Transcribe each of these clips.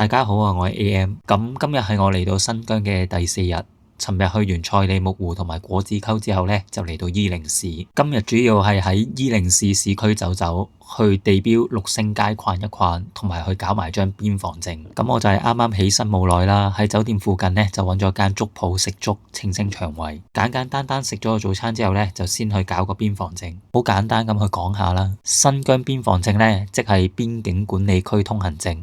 大家好啊，我係 AM。咁今日係我嚟到新疆嘅第4日。尋日去完賽里木湖同埋果子溝之後呢，就嚟到伊寧市。今日主要係喺伊寧市市區走走，去地標六星街逛一逛，同埋去搞埋張邊防證。咁我就係啱啱起身冇耐啦，喺酒店附近呢，就揾咗間粥鋪食粥清清腸胃。簡簡單單食咗個早餐之後呢，就先去搞個邊防證。好簡單咁去講下啦。新疆邊防證呢，即係邊境管理區通行證。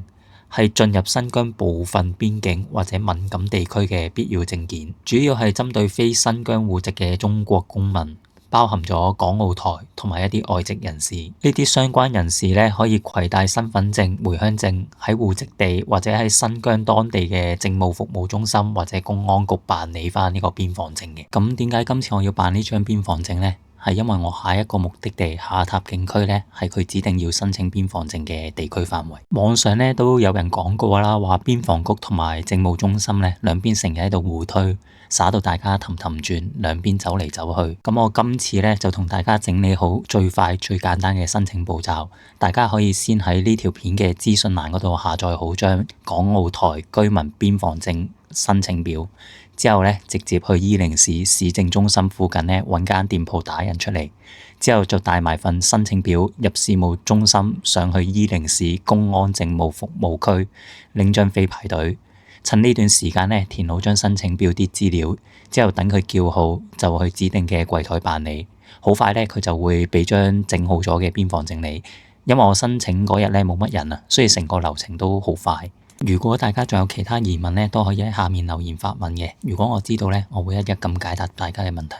係進入新疆部分邊境或者敏感地區嘅必要證件，主要係針對非新疆戶籍嘅中國公民，包含咗港澳台同埋一啲外籍人士。呢啲相關人士咧可以攜帶身份證、回鄉證喺戶籍地或者喺新疆當地嘅政務服務中心或者公安局辦理翻呢個邊防證嘅。咁點解今次我要辦呢張邊防證呢？係因為我下一個目的地下塔景區呢，係佢指定要申請邊防證嘅地區範圍。網上呢都有人講過啦，話邊防局同埋政務中心呢兩邊成日喺度互推，耍到大家氹氹轉，兩邊走嚟走去。咁我今次呢就同大家整理好最快最簡單嘅申請步驟，大家可以先喺呢條片嘅資訊欄嗰度下載好張港澳台居民邊防證申請表。之後咧，直接去伊寧市市政中心附近咧揾間店鋪打印出嚟，之後就帶埋份申請表入事務中心，上去伊寧市公安政務服務區領張飛排隊。趁呢段時間咧，填好張申請表啲資料，之後等佢叫號就去指定嘅櫃台辦理。好快咧，佢就會俾張整好咗嘅邊防證你。因為我申請嗰日咧冇乜人啊，所以成個流程都好快。如果大家仲有其他疑問呢，都可以喺下面留言發問嘅。如果我知道呢，我會一一咁解答大家嘅問題。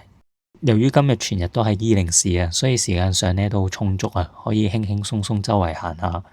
由於今日全日都喺伊寧市啊，所以時間上呢都好充足啊，可以輕輕鬆鬆周圍行下。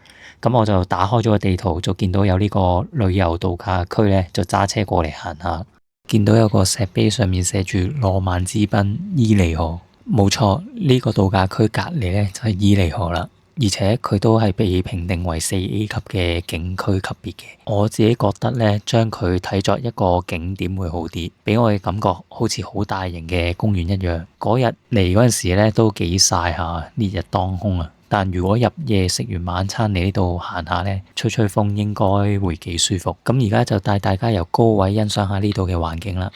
咁我就打開咗個地圖，就見到有呢個旅遊度假區呢，就揸車過嚟行下。見到有個石碑上面寫住羅曼之濱伊犁河，冇錯，呢個度假區隔籬呢，就係伊犁河啦。而且佢都係被評定為4A 級嘅景區級別嘅。我自己覺得呢，將佢睇作一個景點會好啲，俾我嘅感覺好似好大型嘅公園一樣。嗰日嚟嗰陣時呢都幾曬下，烈日當空啊！但如果入夜食完晚餐嚟呢度行下呢，吹吹風應該會幾舒服。咁而家就帶大家由高位欣賞下呢度嘅環境啦。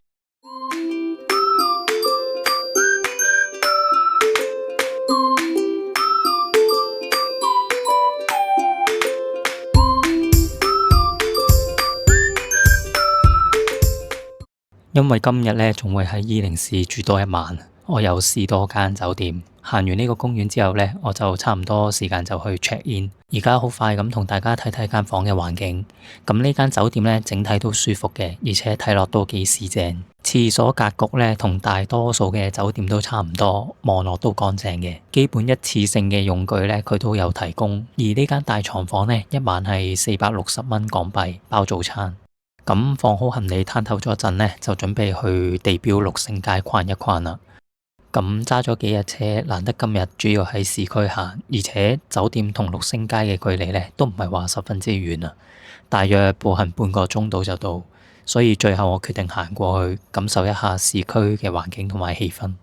因為今日呢仲會喺伊寧市住多一晚，我有試多間酒店。行完呢個公園之後呢，我就差唔多時間就去 check in。而家好快咁同大家睇睇間房嘅環境。咁呢間酒店呢，整體都舒服嘅，而且睇落都幾四正。廁所格局呢，同大多數嘅酒店都差唔多，望落都乾淨嘅。基本一次性嘅用具呢，佢都有提供。而呢間大床房呢，一晚係460蚊港幣包早餐。咁放好行李攤透咗陣呢，就準備去地標六星街逛一逛啦。咁揸咗幾日車，難得今日主要喺市區行，而且酒店同六星街嘅距離呢都唔係話十分之遠啊，大約步行半個鐘度就到。所以最後我決定行過去，感受一下市區嘅環境同埋氣氛。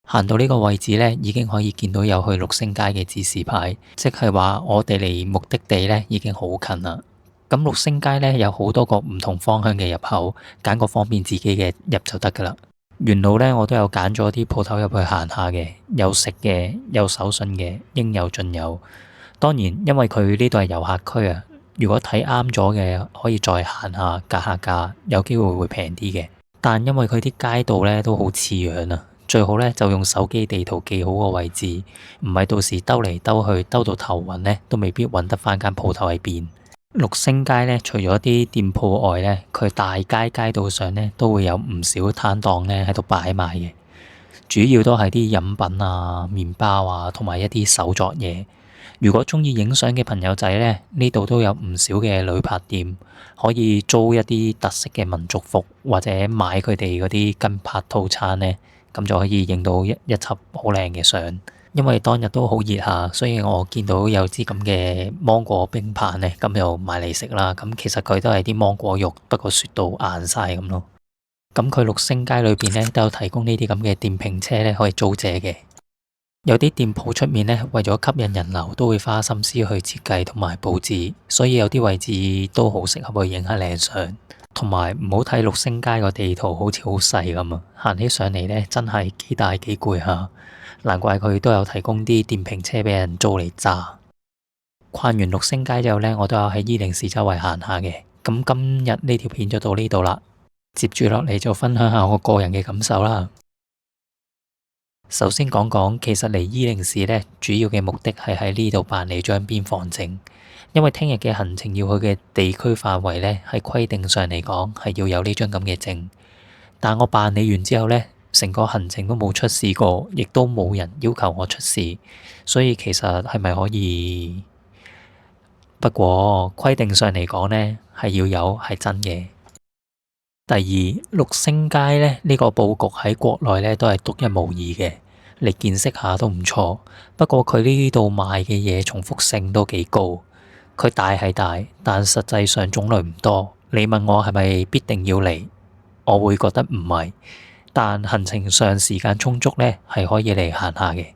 行到呢個位置呢，已經可以見到有去六星街嘅指示牌，即係話我哋離目的地呢已經好近啦。咁六星街呢，有好多個唔同方向嘅入口，揀個方便自己嘅入就得噶啦。沿路呢，我都有揀咗啲鋪頭入去行下嘅，有食嘅，有手信嘅，應有盡有。當然，因為佢呢度係遊客區啊，如果睇啱咗嘅，可以再行下格下價，有機會會平啲嘅。但因為佢啲街道呢都好似樣啊，最好呢就用手機地圖記好個位置，唔係到時兜嚟兜去，兜到頭暈呢，都未必揾得翻間鋪頭喺邊。六星街呢，除咗啲店鋪外呢，佢大街街道上呢都會有唔少攤檔呢喺度擺賣嘅，主要都係啲飲品啊、麵包啊，同埋一啲手作嘢。如果中意影相嘅朋友仔呢，呢度都有唔少嘅旅拍店，可以租一啲特色嘅民族服，或者買佢哋嗰啲跟拍套餐呢，咁就可以影到一輯好靚嘅相。因為當日都好熱下，所以我見到有支咁嘅芒果冰棒呢，咁就買嚟食啦。咁其實佢都係啲芒果肉，不過雪到硬晒咁咯。咁佢六星街裏邊呢，都有提供呢啲咁嘅電瓶車呢，可以租借嘅。有啲店鋪出面呢，為咗吸引人流，都會花心思去設計同埋佈置，所以有啲位置都好適合去影下靚相。同埋唔好睇六星街個地圖好似好細咁啊，行起上嚟呢，真係幾大幾攰下，難怪佢都有提供啲電瓶車俾人租嚟揸。逛完六星街之後呢，我都有喺伊靈市周圍行下嘅。咁今日呢條片就到呢度啦，接住落嚟就分享下我個人嘅感受啦。首先講講，其實嚟伊靈市呢，主要嘅目的係喺呢度辦理張邊防證。因為聽日嘅行程要去嘅地區範圍呢，喺規定上嚟講係要有呢張咁嘅證。但我辦理完之後呢，成個行程都冇出事過，亦都冇人要求我出示，所以其實係咪可以？不過規定上嚟講呢，係要有係真嘅。第二，六星街呢，呢個佈局喺國內呢都係獨一無二嘅，你見識下都唔錯。不過佢呢度賣嘅嘢重複性都幾高。佢大係大，但實際上種類唔多。你問我係咪必定要嚟？我會覺得唔係，但行程上時間充足呢，係可以嚟行下嘅。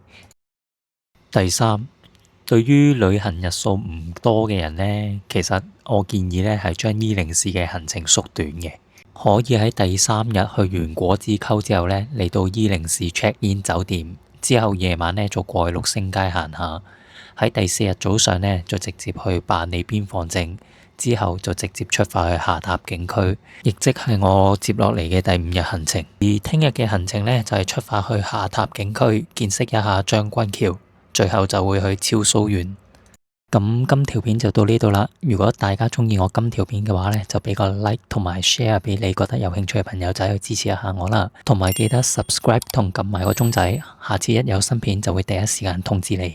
第三，對於旅行日數唔多嘅人呢，其實我建議呢係將伊靈市嘅行程縮短嘅，可以喺第三日去完果子溝之後呢，嚟到伊靈市 check in 酒店，之後夜晚呢就過去六星街行下。喺第四日早上呢，就直接去辦理邊防證，之後就直接出發去下塔景區，亦即係我接落嚟嘅第五日行程。而聽日嘅行程呢，就係出發去下塔景區，見識一下將軍橋，最後就會去超蘇園。咁今條片就到呢度啦。如果大家鍾意我今條片嘅話呢，就俾個 like 同埋 share 俾你覺得有興趣嘅朋友仔去支持一下我啦。同埋記得 subscribe 同撳埋個鐘仔，下次一有新片就會第一時間通知你。